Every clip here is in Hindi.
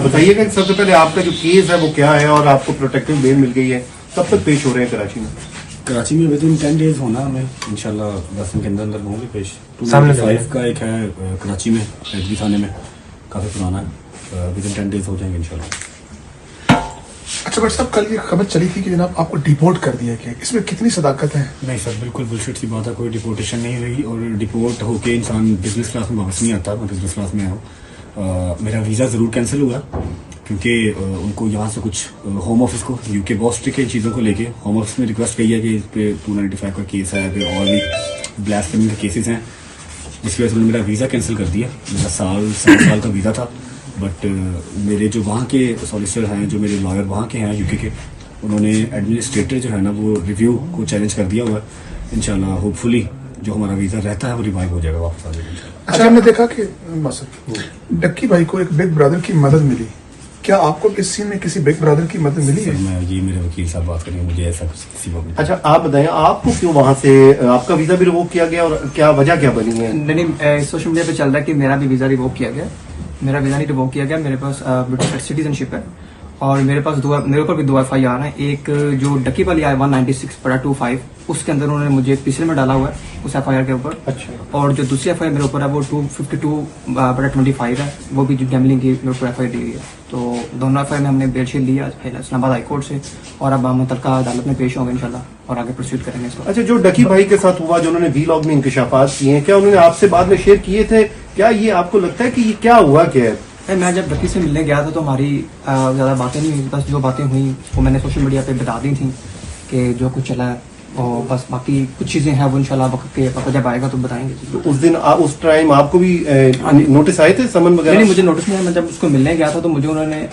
बताइएगा कि सबसे पहले आपका जो केस है वो क्या है और आपको प्रोटेक्टिव बेल मिल गई है, कब तक पेश हो रहे हैं कराची में? कराची में विद इन 10 डेज होना हमें इंशाल्लाह 10 दिन के अंदर अंदर होंगे पेश। सामने 5 का एक है कराची में एडवी थाने में, काफ़ी पुराना है, विद इन 10 डेज हो जाएंगे इंशाल्लाह। अच्छा बट साहब, कल ये खबर चली थी कि जनाब आपको डिपोर्ट कर दिया गया, इसमें कितनी सदाकत है? नहीं सर, बिल्कुल बुलशिट सी बात है, कोई डिपोर्टेशन नहीं हुई और डिपोर्ट होके इंसान बिजनेस क्लास में वापस नहीं आता। मैं बिजनेस क्लास में आया हूँ। मेरा वीज़ा ज़रूर कैंसिल हुआ क्योंकि उनको यहाँ से कुछ होम ऑफिस को यूके बहुत स्ट्रिक्ट है इन चीज़ों को लेके। होम ऑफिस ने रिक्वेस्ट की है कि इस पे 295 का केस है, फिर और भी ब्लास्फेमी के केसेस हैं, जिसकी वजह से उन्होंने मेरा वीज़ा कैंसिल कर दिया। मेरा 7 साल का वीज़ा था, बट मेरे जो वहाँ के सॉलिसिटर हैं, जो मेरे लॉयर वहाँ के हैं यूके के, उन्होंने एडमिनिस्ट्रेटर जो है ना वो रिव्यू को चैलेंज कर दिया हुआ है। इंशाल्लाह होपफुली जो हमारा वीज़ा रहता है वो रिवाइव हो जाएगा, वापस आ जाएगा। अच्छा, हमने देखा कि डक्की भाई को एक बिग ब्रदर की मदद मिली, क्या आपको इस सीन में किसी बिग ब्रदर की मदद मिली है? मैं ये मेरे वकील साहब बात करेंगे, मुझे ऐसा किसी को। अच्छा आप बताएं, आपको क्यों वहाँ से आपका वीजा भी रिवोक किया गया और क्या वजह क्या बनी है? नहीं, सोशल मीडिया पे चल रहा है कि मेरा भी वीजा रिवोक किया गया। मेरा वीजा नहीं रिवोक किया गया, मेरे पास ब्रिटिश सिटीजनशिप है और मेरे ऊपर भी 2 FIR हैं। एक जो डक्की वाली है 196/25, उसके अंदर उन्होंने मुझे पिछले में डाला हुआ है उस FIR के ऊपर। अच्छा। और जो दूसरी FIR मेरे ऊपर है वो 252/25 है, वो भी जो गैम्बलिंग की मेरे ऊपर FIR दी हुई है। तो दोनों FIR में हमने बेल शील लिया इस्लामाबाद हाई कोर्ट से और अब हम मुतल्लिका अदालत में पेश होंगे इंशाल्लाह और आगे प्रोसीड करेंगे इसको। अच्छा, जो डक्की भाई के साथ हुआ, जो उन्होंने वीलॉग में इंकशाफात किए हैं, क्या उन्होंने आपसे बाद में शेयर किए थे? क्या ये आपको लगता है कि ये क्या हुआ क्या है? मैं जब डक्की से मिलने गया था तो हमारी ज़्यादा बातें नहीं हुई, बस जो बातें हुई वो मैंने सोशल मीडिया पे बता दी थी कि जो कुछ चला है, और बस बाकी कुछ चीज़ें हैं वो इंशाल्लाह वक्त जब आएगा तो बताएंगे। तो उस दिन उस टाइम आपको भी नोटिस आए थे, समन वगैरह? नहीं, मुझे नोटिस नहीं आया। मैं जब उसको मिलने गया था तो मुझे उन्होंने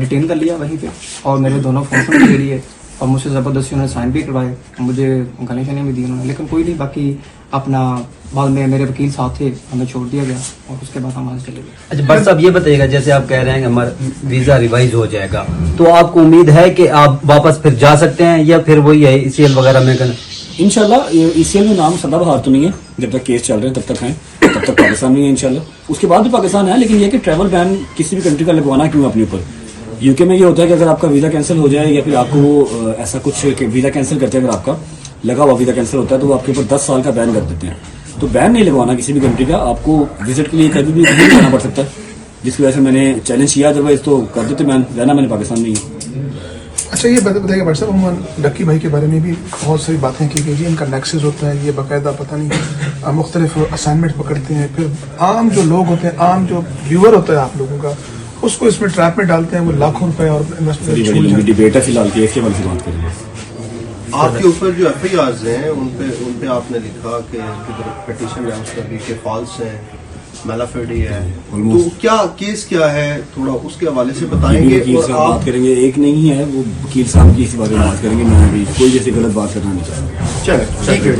डिटेन कर लिया वहीं पे और मेरे दोनों फोन ले लिए और मुझसे ज़बरदस्ती उन्होंने साइन भी करवाए, मुझे गाली शाली भी दी उन्होंने, लेकिन कोई नहीं। बाकी अपना बाद में मेरे वकील साथ थे, हमें छोड़ दिया गया और उसके बाद हम वहाँ से चले गए। अच्छा बट साहब ये बताइएगा, जैसे आप कह रहे हैं कि हमारा वीजा रिवाइज हो जाएगा, तो आपको उम्मीद है कि आप वापस फिर जा सकते हैं या फिर वही है ECL वगैरह में करना? इंशाल्लाह ECL में नाम सदाबहार तो नहीं है, जब तक केस चल रहे हैं तब तक है, तब तक पाकिस्तान नहीं है इंशाल्लाह। उसके बाद भी पाकिस्तान है, लेकिन ये कि ट्रैवल बैन किसी भी कंट्री का लगवाना क्यों अपने ऊपर। यूके में ये होता है कि अगर आपका वीजा कैंसिल हो जाए या फिर आपको ऐसा कुछ वीजा कैंसिल करते हैं, अगर आपका लगा हुआ वीजा कैंसिल होता है तो वो आपके ऊपर 10 साल का बैन कर देते हैं। तो बैन नहीं लगवाना किसी भी कंट्री का, आपको विजिट के लिए कभी भी नहीं जाना पड़ सकता है, जिसकी वजह से मैंने चैलेंज किया। अदरवाइज तो कर देते बैन, रहना मैंने पाकिस्तान में ही। अच्छा ये बताइएगा भाई साहब, डक्की भाई के बारे में भी बहुत सारी बातें की गई, इनका नेक्सस होता है, ये बाकायदा पता नहीं मुख्तलिफ असाइनमेंट पकड़ते हैं, फिर आम जो लोग होते हैं, आम जो व्यूअर होता है आप लोगों का, उसको इसमें ट्रैप में डालते हैं, वो लाखों रुपए और इन्वेस्टमेंट। डिबेट है फिलहाल की, इसके बारे में बात करेंगे। आपके ऊपर जो FIRs हैं उन पे आपने लिखा कि पिटीशन है उसका भी कि फॉल्स है, मेलाफिडी है, तो क्या केस क्या है, थोड़ा उसके हवाले से बताएंगे। वकील साहब बात करेंगे, एक नहीं है वो वकील साहब की इस बारे में बात करेंगे। मैं अभी कोई जैसी गलत बात करना नहीं चाहता। चलो ठीक है,